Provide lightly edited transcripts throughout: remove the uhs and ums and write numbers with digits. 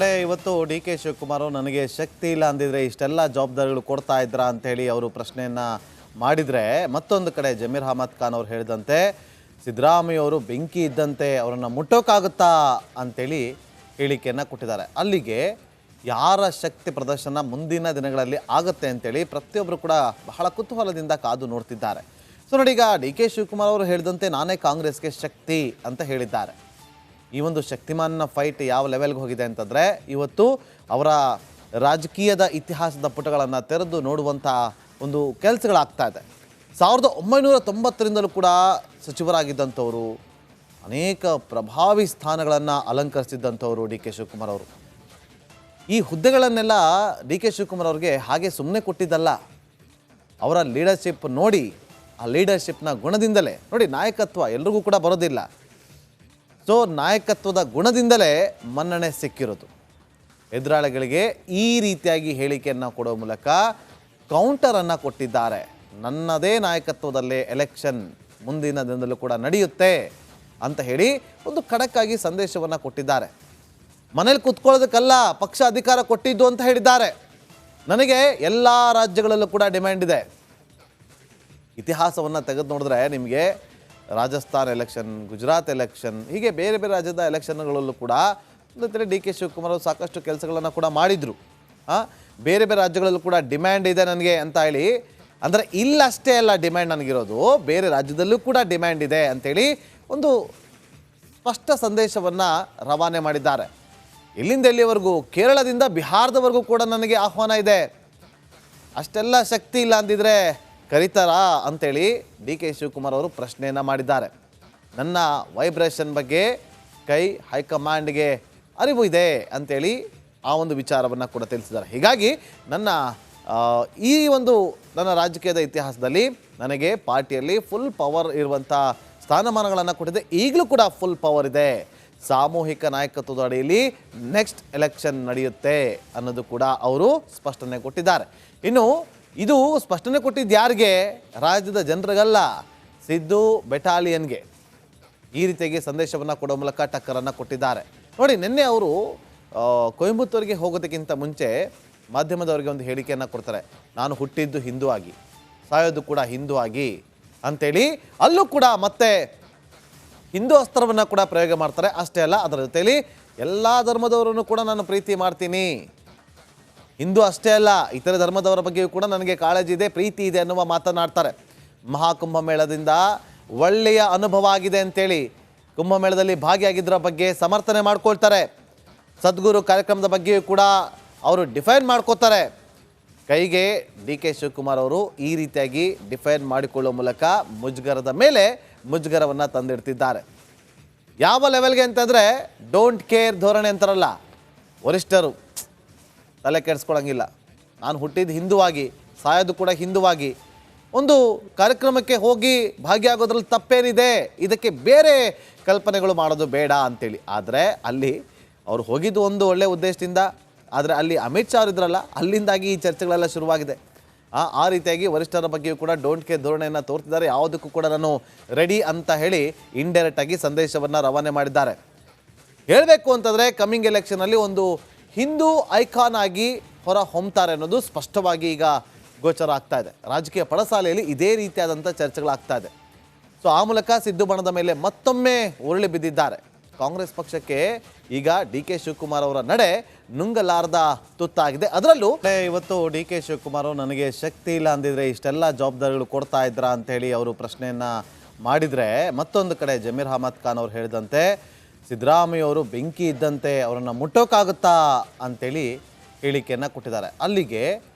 ಇವತ್ತು D K Shivakumar ನನಗೆ ಶಕ್ತಿ ಇಲ್ಲ ಅಂದಿದ್ರೆ ಇಷ್ಟೆಲ್ಲ ಜವಾಬ್ದಾರಿಗಳು ಕೊಡ್ತಾ ಇದ್ರಾ ಅಂತ ಹೇಳಿ ಅವರು ಪ್ರಶ್ನೆಯನ್ನ ಮಾಡಿದ್ರೆ, ಮತ್ತೊಂದು ಕಡೆ ಜಮೀರ್ ಅಹಮದ್ ಖಾನ್ ಅವರು ಹೇಳಿದಂತೆ ಸಿದ್ದರಾಮಯ್ಯ ಅವರು ಬೆಂಕಿ ಇದ್ದಂತೆ ಅವರನ್ನು ಮುಟ್ಟೋಕ್ಕಾಗುತ್ತಾ ಅಂತೇಳಿ ಹೇಳಿಕೆಯನ್ನು ಕೊಟ್ಟಿದ್ದಾರೆ. ಅಲ್ಲಿಗೆ ಯಾರ ಶಕ್ತಿ ಪ್ರದರ್ಶನ ಮುಂದಿನ ದಿನಗಳಲ್ಲಿ ಆಗುತ್ತೆ ಅಂತೇಳಿ ಪ್ರತಿಯೊಬ್ಬರು ಕೂಡ ಬಹಳ ಕುತೂಹಲದಿಂದ ಕಾದು ನೋಡ್ತಿದ್ದಾರೆ. ಸೊ ನೋಡಿ, ಈಗ ಡಿ ಕೆ ಶಿವಕುಮಾರ್ ಅವರು ಹೇಳಿದಂತೆ ನಾನೇ ಕಾಂಗ್ರೆಸ್ಗೆ ಶಕ್ತಿ ಅಂತ ಹೇಳಿದ್ದಾರೆ. ಈ ಒಂದು ಶಕ್ತಿಮಾನ್ನ ಫೈಟ್ ಯಾವ ಲೆವೆಲ್ಗೆ ಹೋಗಿದೆ ಅಂತಂದರೆ, ಇವತ್ತು ಅವರ ರಾಜಕೀಯದ ಇತಿಹಾಸದ ಪುಟಗಳನ್ನು ತೆರೆದು ನೋಡುವಂಥ ಒಂದು ಕೆಲಸಗಳಾಗ್ತಾ ಇದೆ. 1990ರಿಂದಲೂ ಕೂಡ ಸಚಿವರಾಗಿದ್ದಂಥವರು, ಅನೇಕ ಪ್ರಭಾವಿ ಸ್ಥಾನಗಳನ್ನು ಅಲಂಕರಿಸಿದ್ದಂಥವರು ಡಿ ಕೆ ಶಿವಕುಮಾರ್ ಅವರು. ಈ ಹುದ್ದೆಗಳನ್ನೆಲ್ಲ ಡಿ ಕೆ ಶಿವಕುಮಾರ್ ಅವ್ರಿಗೆ ಹಾಗೆ ಸುಮ್ಮನೆ ಕೊಟ್ಟಿದ್ದಲ್ಲ. ಅವರ ಲೀಡರ್ಶಿಪ್ ನೋಡಿ, ಆ ಲೀಡರ್ಶಿಪ್ನ ಗುಣದಿಂದಲೇ ನೋಡಿ, ನಾಯಕತ್ವ ಎಲ್ರಿಗೂ ಕೂಡ ಬರೋದಿಲ್ಲ. ಸೊ ನಾಯಕತ್ವದ ಗುಣದಿಂದಲೇ ಮನ್ನಣೆ ಸಿಕ್ಕಿರೋದು. ಎದುರಾಳಿಗಳಿಗೆ ಈ ರೀತಿಯಾಗಿ ಹೇಳಿಕೆಯನ್ನು ಕೊಡೋ ಮೂಲಕ ಕೌಂಟರನ್ನು ಕೊಟ್ಟಿದ್ದಾರೆ. ನನ್ನದೇ ನಾಯಕತ್ವದಲ್ಲೇ ಎಲೆಕ್ಷನ್ ಮುಂದಿನ ದಿನದಲ್ಲೂ ಕೂಡ ನಡೆಯುತ್ತೆ ಅಂತ ಹೇಳಿ ಒಂದು ಖಡಕ್ಕಾಗಿ ಸಂದೇಶವನ್ನು ಕೊಟ್ಟಿದ್ದಾರೆ. ಮನೇಲಿ ಕೂತ್ಕೊಳ್ಳೋದಕ್ಕಲ್ಲ ಪಕ್ಷ ಅಧಿಕಾರ ಕೊಟ್ಟಿದ್ದು ಅಂತ ಹೇಳಿದ್ದಾರೆ. ನನಗೆ ಎಲ್ಲ ರಾಜ್ಯಗಳಲ್ಲೂ ಕೂಡ ಡಿಮ್ಯಾಂಡ್ ಇದೆ. ಇತಿಹಾಸವನ್ನು ತೆಗೆದು ನೋಡಿದ್ರೆ ನಿಮಗೆ ರಾಜಸ್ಥಾನ್ ಎಲೆಕ್ಷನ್, ಗುಜರಾತ್ ಎಲೆಕ್ಷನ್, ಹೀಗೆ ಬೇರೆ ಬೇರೆ ರಾಜ್ಯದ ಎಲೆಕ್ಷನ್ಗಳಲ್ಲೂ ಕೂಡ ಡಿ ಕೆ ಶಿವಕುಮಾರ್ ಅವರು ಸಾಕಷ್ಟು ಕೆಲಸಗಳನ್ನು ಕೂಡ ಮಾಡಿದರು. ಬೇರೆ ಬೇರೆ ರಾಜ್ಯಗಳಲ್ಲೂ ಕೂಡ ಡಿಮ್ಯಾಂಡ್ ಇದೆ ನನಗೆ ಅಂತ ಹೇಳಿ, ಅಂದರೆ ಇಲ್ಲಷ್ಟೇ ಅಲ್ಲ ಡಿಮ್ಯಾಂಡ್ ನನಗಿರೋದು, ಬೇರೆ ರಾಜ್ಯದಲ್ಲೂ ಕೂಡ ಡಿಮ್ಯಾಂಡ್ ಇದೆ ಅಂಥೇಳಿ ಒಂದು ಸ್ಪಷ್ಟ ಸಂದೇಶವನ್ನು ರವಾನೆ ಮಾಡಿದ್ದಾರೆ. ಇಲ್ಲಿಂದ ಎಲ್ಲಿವರೆಗೂ, ಕೇರಳದಿಂದ ಬಿಹಾರದವರೆಗೂ ಕೂಡ ನನಗೆ ಆಹ್ವಾನ ಇದೆ. ಅಷ್ಟೆಲ್ಲ ಶಕ್ತಿ ಇಲ್ಲ ಅಂದಿದ್ರೆ ಕರೀತಾರಾ ಅಂಥೇಳಿ ಡಿ ಕೆ ಶಿವಕುಮಾರ್ ಅವರು ಪ್ರಶ್ನೆಯನ್ನು ಮಾಡಿದ್ದಾರೆ. ನನ್ನ ವೈಬ್ರೇಷನ್ ಬಗ್ಗೆ ಹೈಕಮಾಂಡ್ಗೆ ಅರಿವು ಇದೆ ಅಂಥೇಳಿ ಆ ಒಂದು ವಿಚಾರವನ್ನು ಕೂಡ ತಿಳಿಸಿದ್ದಾರೆ. ಹೀಗಾಗಿ ನನ್ನ ರಾಜಕೀಯದ ಇತಿಹಾಸದಲ್ಲಿ ನನಗೆ ಪಾರ್ಟಿಯಲ್ಲಿ ಫುಲ್ ಪವರ್ ಇರುವಂಥ ಸ್ಥಾನಮಾನಗಳನ್ನು ಕೊಟ್ಟಿದೆ, ಈಗಲೂ ಕೂಡ ಫುಲ್ ಪವರ್ ಇದೆ. ಸಾಮೂಹಿಕ ನಾಯಕತ್ವದ ಅಡಿಯಲ್ಲಿ ನೆಕ್ಸ್ಟ್ ಎಲೆಕ್ಷನ್ ನಡೆಯುತ್ತೆ ಅನ್ನೋದು ಕೂಡ ಅವರು ಸ್ಪಷ್ಟನೆ ಕೊಟ್ಟಿದ್ದಾರೆ. ಇನ್ನು ಇದು ಸ್ಪಷ್ಟನೆ ಕೊಟ್ಟಿದ್ದು ಯಾರಿಗೆ? ರಾಜ್ಯದ ಜನರಿಗಲ್ಲ, ಸಿದ್ದು ಬೆಟಾಲಿಯನ್ಗೆ ಈ ರೀತಿಯಾಗಿ ಸಂದೇಶವನ್ನು ಕೊಡೋ ಮೂಲಕ ಟಕ್ಕರನ್ನು ಕೊಟ್ಟಿದ್ದಾರೆ. ನೋಡಿ, ನಿನ್ನೆ ಅವರು ಕೊಯಂಬತ್ತೂರಿಗೆ ಹೋಗೋದಕ್ಕಿಂತ ಮುಂಚೆ ಮಾಧ್ಯಮದವರಿಗೆ ಒಂದು ಹೇಳಿಕೆಯನ್ನು ಕೊಡ್ತಾರೆ. ನಾನು ಹುಟ್ಟಿದ್ದು ಹಿಂದೂ ಆಗಿ, ಸಾಯೋದು ಕೂಡ ಹಿಂದೂ ಆಗಿ ಅಂಥೇಳಿ ಅಲ್ಲೂ ಕೂಡ ಮತ್ತೆ ಹಿಂದೂ ಅಸ್ತ್ರವನ್ನು ಕೂಡ ಪ್ರಯೋಗ ಮಾಡ್ತಾರೆ. ಅಷ್ಟೇ ಅಲ್ಲ, ಅದರ ಜೊತೆಯಲ್ಲಿ ಎಲ್ಲ ಧರ್ಮದವರನ್ನು ಕೂಡ ನಾನು ಪ್ರೀತಿ ಮಾಡ್ತೀನಿ. ಹಿಂದೂ ಅಷ್ಟೇ ಅಲ್ಲ, ಇತರೆ ಧರ್ಮದವರ ಬಗ್ಗೆಯೂ ಕೂಡ ನನಗೆ ಕಾಳಜಿ ಇದೆ, ಪ್ರೀತಿ ಇದೆ ಅನ್ನುವ ಮಾತನಾಡ್ತಾರೆ. ಮಹಾಕುಂಭಮೇಳದಿಂದ ಒಳ್ಳೆಯ ಅನುಭವ ಆಗಿದೆ ಅಂತೇಳಿ ಕುಂಭಮೇಳದಲ್ಲಿ ಭಾಗಿಯಾಗಿದ್ದರ ಬಗ್ಗೆ ಸಮರ್ಥನೆ ಮಾಡ್ಕೊಳ್ತಾರೆ. ಸದ್ಗುರು ಕಾರ್ಯಕ್ರಮದ ಬಗ್ಗೆಯೂ ಕೂಡ ಅವರು ಡಿಫೈನ್ ಮಾಡ್ಕೋತಾರೆ. ಕೈಗೆ ಡಿ ಕೆ ಶಿವಕುಮಾರ್ ಅವರು ಈ ರೀತಿಯಾಗಿ ಡಿಫೈನ್ ಮಾಡಿಕೊಳ್ಳುವ ಮೂಲಕ ಮುಜುಗರದ ಮೇಲೆ ಮುಜುಗರವನ್ನು ತಂದಿಡ್ತಿದ್ದಾರೆ. ಯಾವ ಲೆವೆಲ್ಗೆ ಅಂತಂದರೆ, ಡೋಂಟ್ ಕೇರ್ ಧೋರಣೆ ಅಂತಾರಲ್ಲ, ವರಿಷ್ಠರು ತಲೆ ಕೆಡಿಸ್ಕೊಳ್ಳೋಂಗಿಲ್ಲ. ನಾನು ಹುಟ್ಟಿದ್ದು ಹಿಂದುವಾಗಿ, ಸಾಯೋದು ಕೂಡ ಹಿಂದುವಾಗಿ. ಒಂದು ಕಾರ್ಯಕ್ರಮಕ್ಕೆ ಹೋಗಿ ಭಾಗಿಯಾಗೋದ್ರಲ್ಲಿ ತಪ್ಪೇನಿದೆ, ಇದಕ್ಕೆ ಬೇರೆ ಕಲ್ಪನೆಗಳು ಮಾಡೋದು ಬೇಡ ಅಂಥೇಳಿ. ಆದರೆ ಅಲ್ಲಿ ಅವರು ಹೋಗಿದ್ದು ಒಂದು ಒಳ್ಳೆಯ ಉದ್ದೇಶದಿಂದ, ಆದರೆ ಅಲ್ಲಿ ಅಮಿತ್ ಶಾ ಅವರಿದ್ರಲ್ಲ, ಅಲ್ಲಿಂದಾಗಿ ಈ ಚರ್ಚೆಗಳೆಲ್ಲ ಶುರುವಾಗಿದೆ. ಆ ರೀತಿಯಾಗಿ ವರಿಷ್ಠರ ಬಗ್ಗೆಯೂ ಕೂಡ ಡೋಂಟ್ ಕೇರ್ ಧೋರಣೆಯನ್ನು ತೋರ್ತಿದ್ದಾರೆ. ಯಾವುದಕ್ಕೂ ಕೂಡ ನಾನು ರೆಡಿ ಅಂತ ಹೇಳಿ ಇಂಡೈರೆಕ್ಟಾಗಿ ಸಂದೇಶವನ್ನು ರವಾನೆ ಮಾಡಿದ್ದಾರೆ. ಹೇಳಬೇಕು ಅಂತಂದರೆ, ಕಮ್ಮಿಂಗ್ ಎಲೆಕ್ಷನಲ್ಲಿ ಒಂದು ಹಿಂದೂ ಐಕಾನ್ ಆಗಿ ಹೊರ ಹೊಮ್ತಾರೆ ಅನ್ನೋದು ಸ್ಪಷ್ಟವಾಗಿ ಈಗ ಗೋಚರ ಆಗ್ತಾ ಇದೆ. ರಾಜಕೀಯ ಪಡಸಾಲೆಯಲ್ಲಿ ಇದೇ ರೀತಿಯಾದಂಥ ಚರ್ಚೆಗಳಾಗ್ತಾ ಇದೆ. ಸೊ ಆ ಮೂಲಕ ಸಿದ್ದು ಬಣದ ಮೇಲೆ ಮತ್ತೊಮ್ಮೆ ಉರುಳಿ ಬಿದ್ದಿದ್ದಾರೆ. ಕಾಂಗ್ರೆಸ್ ಪಕ್ಷಕ್ಕೆ ಈಗ ಡಿ ಕೆ ಶಿವಕುಮಾರ್ ಅವರ ನಡೆ ನುಂಗಲಾರದ ತುತ್ತಾಗಿದೆ. ಅದರಲ್ಲೂ ಇವತ್ತು ಡಿ ಕೆ ಶಿವಕುಮಾರ್ ನನಗೆ ಶಕ್ತಿ ಇಲ್ಲ ಅಂದಿದ್ರೆ ಇಷ್ಟೆಲ್ಲ ಜವಾಬ್ದಾರಿಗಳು ಕೊಡ್ತಾ ಇದ್ರಾ ಅಂತೇಳಿ ಅವರು ಪ್ರಶ್ನೆಯನ್ನು ಮಾಡಿದರೆ, ಮತ್ತೊಂದು ಕಡೆ ಜಮೀರ್ ಅಹಮದ್ ಖಾನ್ ಅವರು ಹೇಳಿದಂತೆ ಸಿದ್ದರಾಮಯ್ಯ ಅವರು ಬೆಂಕಿ ಇದ್ದಂತೆ ಅವರನ್ನು ಮುಟ್ಟೋಕ್ಕಾಗುತ್ತಾ ಅಂತೇಳಿ ಹೇಳಿಕೆಯನ್ನು ಕೊಟ್ಟಿದ್ದಾರೆ. ಅಲ್ಲಿಗೆ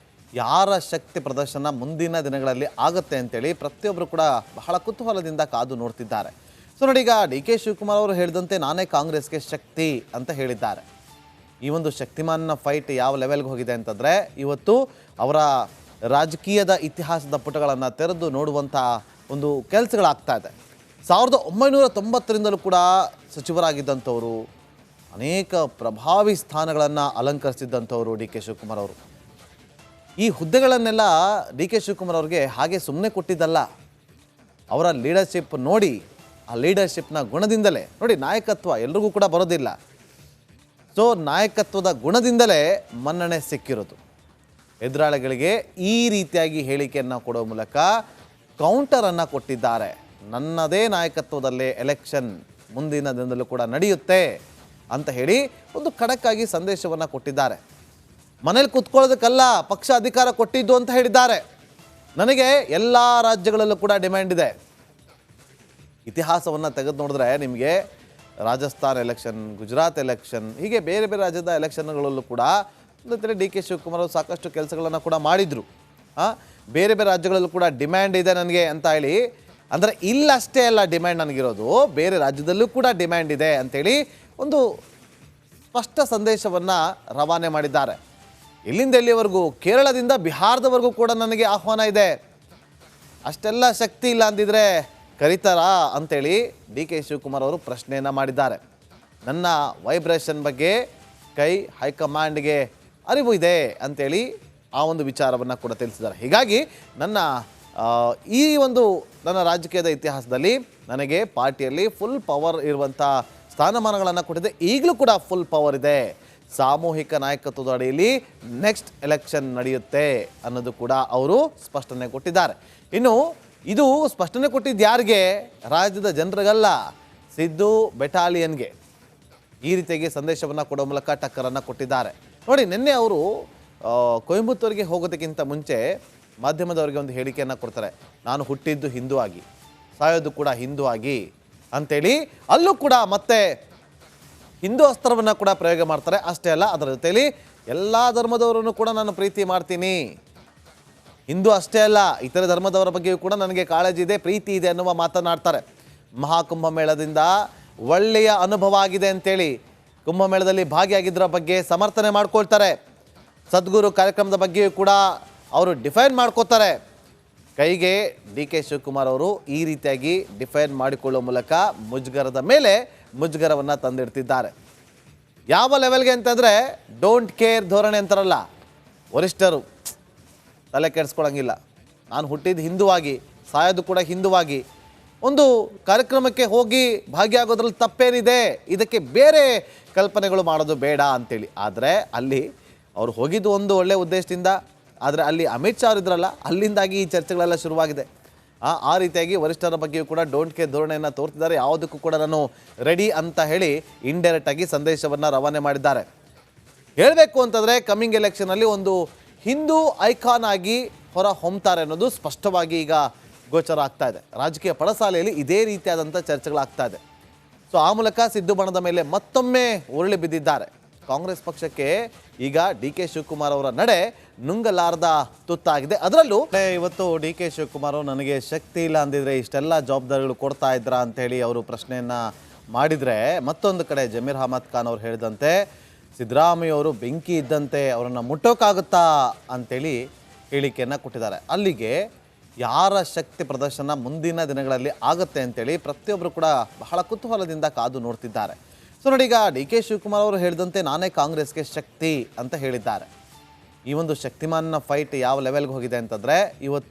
ಯಾರ ಶಕ್ತಿ ಪ್ರದರ್ಶನ ಮುಂದಿನ ದಿನಗಳಲ್ಲಿ ಆಗುತ್ತೆ ಅಂತೇಳಿ ಪ್ರತಿಯೊಬ್ಬರು ಕೂಡ ಬಹಳ ಕುತೂಹಲದಿಂದ ಕಾದು ನೋಡ್ತಿದ್ದಾರೆ. ಸೊ ನೋಡಿ, ಈಗ ಡಿ ಕೆ ಶಿವಕುಮಾರ್ ಅವರು ಹೇಳಿದಂತೆ ನಾನೇ ಕಾಂಗ್ರೆಸ್ಗೆ ಶಕ್ತಿ ಅಂತ ಹೇಳಿದ್ದಾರೆ. ಈ ಒಂದು ಶಕ್ತಿಮಾನ್ನ ಫೈಟ್ ಯಾವ ಲೆವೆಲ್ಗೆ ಹೋಗಿದೆ ಅಂತಂದರೆ, ಇವತ್ತು ಅವರ ರಾಜಕೀಯದ ಇತಿಹಾಸದ ಪುಟಗಳನ್ನು ತೆರೆದು ನೋಡುವಂಥ ಒಂದು ಕೆಲಸಗಳಾಗ್ತಾ ಇದೆ. 1990ರಿಂದಲೂ ಕೂಡ ಸಚಿವರಾಗಿದ್ದಂಥವರು, ಅನೇಕ ಪ್ರಭಾವಿ ಸ್ಥಾನಗಳನ್ನು ಅಲಂಕರಿಸಿದ್ದಂಥವರು ಡಿ ಕೆ ಶಿವಕುಮಾರ್ ಅವರು. ಈ ಹುದ್ದೆಗಳನ್ನೆಲ್ಲ ಡಿ ಕೆ ಶಿವಕುಮಾರ್ ಅವ್ರಿಗೆ ಹಾಗೆ ಸುಮ್ಮನೆ ಕೊಟ್ಟಿದ್ದಲ್ಲ. ಅವರ ಲೀಡರ್ಶಿಪ್ ನೋಡಿ, ಆ ಲೀಡರ್ಶಿಪ್ನ ಗುಣದಿಂದಲೇ ನೋಡಿ, ನಾಯಕತ್ವ ಎಲ್ರಿಗೂ ಕೂಡ ಬರೋದಿಲ್ಲ. ಸೊ ನಾಯಕತ್ವದ ಗುಣದಿಂದಲೇ ಮನ್ನಣೆ ಸಿಕ್ಕಿರೋದು. ಎದುರಾಳಿಗಳಿಗೆ ಈ ರೀತಿಯಾಗಿ ಹೇಳಿಕೆಯನ್ನು ಕೊಡೋ ಮೂಲಕ ಕೌಂಟರನ್ನು ಕೊಟ್ಟಿದ್ದಾರೆ. ನನ್ನದೇ ನಾಯಕತ್ವದಲ್ಲೇ ಎಲೆಕ್ಷನ್ ಮುಂದಿನ ದಿನದಲ್ಲೂ ಕೂಡ ನಡೆಯುತ್ತೆ ಅಂತ ಹೇಳಿ ಒಂದು ಖಡಕ್ಕಾಗಿ ಸಂದೇಶವನ್ನು ಕೊಟ್ಟಿದ್ದಾರೆ. ಮನೇಲಿ ಕೂತ್ಕೊಳ್ಳೋದಕ್ಕಲ್ಲ ಪಕ್ಷ ಅಧಿಕಾರ ಕೊಟ್ಟಿದ್ದು ಅಂತ ಹೇಳಿದ್ದಾರೆ. ನನಗೆ ಎಲ್ಲ ರಾಜ್ಯಗಳಲ್ಲೂ ಕೂಡ ಡಿಮ್ಯಾಂಡ್ ಇದೆ. ಇತಿಹಾಸವನ್ನು ತೆಗೆದು ನೋಡಿದ್ರೆ ನಿಮಗೆ ರಾಜಸ್ಥಾನ್ ಎಲೆಕ್ಷನ್, ಗುಜರಾತ್ ಎಲೆಕ್ಷನ್, ಹೀಗೆ ಬೇರೆ ಬೇರೆ ರಾಜ್ಯದ ಎಲೆಕ್ಷನ್ಗಳಲ್ಲೂ ಕೂಡ ಅಂದರೆ ಡಿ ಕೆ ಶಿವಕುಮಾರ್ ಅವರು ಸಾಕಷ್ಟು ಕೆಲಸಗಳನ್ನು ಕೂಡ ಮಾಡಿದರು. ಬೇರೆ ಬೇರೆ ರಾಜ್ಯಗಳಲ್ಲೂ ಕೂಡ ಡಿಮ್ಯಾಂಡ್ ಇದೆ ನನಗೆ ಅಂತ ಹೇಳಿ, ಅಂದರೆ ಇಲ್ಲಷ್ಟೇ ಅಲ್ಲ ಡಿಮ್ಯಾಂಡ್ ನನಗಿರೋದು, ಬೇರೆ ರಾಜ್ಯದಲ್ಲೂ ಕೂಡ ಡಿಮ್ಯಾಂಡ್ ಇದೆ ಅಂಥೇಳಿ ಒಂದು ಸ್ಪಷ್ಟ ಸಂದೇಶವನ್ನು ರವಾನೆ ಮಾಡಿದ್ದಾರೆ. ಇಲ್ಲಿಂದ ಎಲ್ಲಿವರೆಗೂ, ಕೇರಳದಿಂದ ಬಿಹಾರದವರೆಗೂ ಕೂಡ ನನಗೆ ಆಹ್ವಾನ ಇದೆ. ಅಷ್ಟೆಲ್ಲ ಶಕ್ತಿ ಇಲ್ಲ ಅಂದಿದ್ರೆ ಕರೀತಾರಾ ಅಂಥೇಳಿ ಡಿ ಕೆ ಶಿವಕುಮಾರ್ ಅವರು ಪ್ರಶ್ನೆಯನ್ನು ಮಾಡಿದ್ದಾರೆ. ನನ್ನ ವೈಬ್ರೇಷನ್ ಬಗ್ಗೆ ಹೈಕಮಾಂಡ್ಗೆ ಅರಿವು ಇದೆ ಅಂಥೇಳಿ ಆ ಒಂದು ವಿಚಾರವನ್ನು ಕೂಡ ತಿಳಿಸಿದ್ದಾರೆ. ಹೀಗಾಗಿ ಈ ಒಂದು ನನ್ನ ರಾಜಕೀಯದ ಇತಿಹಾಸದಲ್ಲಿ ನನಗೆ ಪಾರ್ಟಿಯಲ್ಲಿ ಫುಲ್ ಪವರ್ ಇರುವಂಥ ಸ್ಥಾನಮಾನಗಳನ್ನು ಕೊಟ್ಟಿದೆ, ಈಗಲೂ ಕೂಡ ಫುಲ್ ಪವರ್ ಇದೆ. ಸಾಮೂಹಿಕ ನಾಯಕತ್ವದ ಅಡಿಯಲ್ಲಿ ನೆಕ್ಸ್ಟ್ ಎಲೆಕ್ಷನ್ ನಡೆಯುತ್ತೆ ಅನ್ನೋದು ಕೂಡ ಅವರು ಸ್ಪಷ್ಟನೆ ಕೊಟ್ಟಿದ್ದಾರೆ. ಇನ್ನು ಇದು ಸ್ಪಷ್ಟನೆ ಕೊಟ್ಟಿದ್ದು ಯಾರಿಗೆ? ರಾಜ್ಯದ ಜನರಿಗಲ್ಲ, ಸಿದ್ದು ಬೆಟಾಲಿಯನ್ಗೆ ಈ ರೀತಿಯಾಗಿ ಸಂದೇಶವನ್ನು ಕೊಡೋ ಮೂಲಕ ಟಕ್ಕರನ್ನು ಕೊಟ್ಟಿದ್ದಾರೆ. ನೋಡಿ, ನಿನ್ನೆ ಅವರು ಕೊಯಂಬತ್ತೂರಿಗೆ ಹೋಗೋದಕ್ಕಿಂತ ಮುಂಚೆ ಮಾಧ್ಯಮದವರಿಗೆ ಒಂದು ಹೇಳಿಕೆಯನ್ನು ಕೊಡ್ತಾರೆ. ನಾನು ಹುಟ್ಟಿದ್ದು ಹಿಂದೂ ಆಗಿ, ಸಾಯೋದು ಕೂಡ ಹಿಂದೂ ಆಗಿ ಅಂಥೇಳಿ ಅಲ್ಲೂ ಕೂಡ ಮತ್ತೆ ಹಿಂದೂ ಅಸ್ತ್ರವನ್ನು ಕೂಡ ಪ್ರಯೋಗ ಮಾಡ್ತಾರೆ. ಅಷ್ಟೇ ಅಲ್ಲ, ಅದರ ಜೊತೆಯಲ್ಲಿ ಎಲ್ಲ ಧರ್ಮದವರನ್ನು ಕೂಡ ನಾನು ಪ್ರೀತಿ ಮಾಡ್ತೀನಿ. ಹಿಂದೂ ಅಷ್ಟೇ ಅಲ್ಲ, ಇತರೆ ಧರ್ಮದವರ ಬಗ್ಗೆಯೂ ಕೂಡ ನನಗೆ ಕಾಳಜಿ ಇದೆ, ಪ್ರೀತಿ ಇದೆ ಅನ್ನುವ ಮಾತನಾಡ್ತಾರೆ. ಮಹಾಕುಂಭಮೇಳದಿಂದ ಒಳ್ಳೆಯ ಅನುಭವ ಆಗಿದೆ ಅಂತೇಳಿ ಕುಂಭಮೇಳದಲ್ಲಿ ಭಾಗಿಯಾಗಿದ್ದರ ಬಗ್ಗೆ ಸಮರ್ಥನೆ ಮಾಡ್ಕೊಳ್ತಾರೆ. ಸದ್ಗುರು ಕಾರ್ಯಕ್ರಮದ ಬಗ್ಗೆಯೂ ಕೂಡ ಅವರು ಡಿಫೈನ್ ಮಾಡ್ಕೋತಾರೆ. ಕೈಗೆ ಡಿ ಕೆ ಶಿವಕುಮಾರ್ ಅವರು ಈ ರೀತಿಯಾಗಿ ಡಿಫೈನ್ ಮಾಡಿಕೊಳ್ಳುವ ಮೂಲಕ ಮುಜುಗರದ ಮೇಲೆ ಮುಜುಗರವನ್ನು ತಂದಿಡ್ತಿದ್ದಾರೆ. ಯಾವ ಲೆವೆಲ್ಗೆ ಅಂತಂದರೆ ಡೋಂಟ್ ಕೇರ್ ಧೋರಣೆ ಅಂತಾರಲ್ಲ, ವರಿಷ್ಠರು ತಲೆ ಕೆಡಿಸ್ಕೊಳಂಗಿಲ್ಲ. ನಾನು ಹುಟ್ಟಿದ್ದು ಹಿಂದುವಾಗಿ, ಸಾಯೋದು ಕೂಡ ಹಿಂದುವಾಗಿ. ಒಂದು ಕಾರ್ಯಕ್ರಮಕ್ಕೆ ಹೋಗಿ ಭಾಗಿಯಾಗೋದ್ರಲ್ಲಿ ತಪ್ಪೇನಿದೆ, ಇದಕ್ಕೆ ಬೇರೆ ಕಲ್ಪನೆಗಳು ಮಾಡೋದು ಬೇಡ ಅಂತೇಳಿ. ಆದರೆ ಅಲ್ಲಿ ಅವರು ಹೋಗಿದ್ದು ಒಂದು ಒಳ್ಳೆಯ ಉದ್ದೇಶದಿಂದ, ಆದರೆ ಅಲ್ಲಿ ಅಮಿತ್ ಶಾ ಅವರಿದ್ರಲ್ಲ, ಅಲ್ಲಿಂದಾಗಿ ಈ ಚರ್ಚೆಗಳೆಲ್ಲ ಶುರುವಾಗಿದೆ. ಆ ರೀತಿಯಾಗಿ ವರಿಷ್ಠರ ಬಗ್ಗೆಯೂ ಕೂಡ ಡೋಂಟ್ ಕೇರ್ ಧೋರಣೆಯನ್ನು ತೋರ್ತಿದ್ದಾರೆ. ಯಾವುದಕ್ಕೂ ಕೂಡ ನಾನು ರೆಡಿ ಅಂತ ಹೇಳಿ ಇಂಡೈರೆಕ್ಟಾಗಿ ಸಂದೇಶವನ್ನು ರವಾನೆ ಮಾಡಿದ್ದಾರೆ. ಹೇಳಬೇಕು ಅಂತಂದರೆ ಕಮ್ಮಿಂಗ್ ಎಲೆಕ್ಷನಲ್ಲಿ ಒಂದು ಹಿಂದೂ ಐಕಾನ್ ಆಗಿ ಹೊರ ಹೊಮ್ತಾರೆ ಅನ್ನೋದು ಸ್ಪಷ್ಟವಾಗಿ ಈಗ ಗೋಚರ ಆಗ್ತಾ ಇದೆ. ರಾಜಕೀಯ ಪಡಸಾಲೆಯಲ್ಲಿ ಇದೇ ರೀತಿಯಾದಂಥ ಚರ್ಚೆಗಳಾಗ್ತಾ ಇದೆ. ಸೊ ಆ ಮೂಲಕ ಸಿದ್ದು ಬಣದ ಮೇಲೆ ಮತ್ತೊಮ್ಮೆ ಉರುಳಿ ಬಿದ್ದಿದ್ದಾರೆ. ಕಾಂಗ್ರೆಸ್ ಪಕ್ಷಕ್ಕೆ ಈಗ ಡಿ ಕೆ ಶಿವಕುಮಾರ್ ಅವರ ನಡೆ ನುಂಗಲಾರದ ತುತ್ತಾಗಿದೆ. ಅದರಲ್ಲೂ ಇವತ್ತು ಡಿ ಕೆ ಶಿವಕುಮಾರ್ ನನಗೆ ಶಕ್ತಿ ಇಲ್ಲ ಅಂದಿದ್ರೆ ಇಷ್ಟೆಲ್ಲ ಜವಾಬ್ದಾರಿಗಳು ಕೊಡ್ತಾ ಇದ್ರಾ ಅಂತೇಳಿ ಅವರು ಪ್ರಶ್ನೆಯನ್ನು ಮಾಡಿದರೆ, ಮತ್ತೊಂದು ಕಡೆ ಜಮೀರ್ ಅಹಮದ್ ಖಾನ್ ಅವರು ಹೇಳಿದಂತೆ ಸಿದ್ದರಾಮಯ್ಯ ಅವರು ಬೆಂಕಿ ಇದ್ದಂತೆ ಅವರನ್ನು ಮುಟ್ಟೋಕ್ಕಾಗುತ್ತಾ ಅಂತೇಳಿ ಹೇಳಿಕೆಯನ್ನು ಕೊಟ್ಟಿದ್ದಾರೆ. ಅಲ್ಲಿಗೆ ಯಾರ ಶಕ್ತಿ ಪ್ರದರ್ಶನ ಮುಂದಿನ ದಿನಗಳಲ್ಲಿ ಆಗುತ್ತೆ ಅಂತೇಳಿ ಪ್ರತಿಯೊಬ್ಬರು ಕೂಡ ಬಹಳ ಕುತೂಹಲದಿಂದ ಕಾದು ನೋಡ್ತಿದ್ದಾರೆ. ಸೊ ನೋಡಿ, ಈಗ ಡಿ ಕೆ ಶಿವಕುಮಾರ್ ಅವರು ಹೇಳಿದಂತೆ ನಾನೇ ಕಾಂಗ್ರೆಸ್ಗೆ ಶಕ್ತಿ ಅಂತ ಹೇಳಿದ್ದಾರೆ. ಈ ಒಂದು ಶಕ್ತಿಮಾನ್ನ ಫೈಟ್ ಯಾವ ಲೆವೆಲ್ಗೆ ಹೋಗಿದೆ ಅಂತಂದರೆ ಇವತ್ತು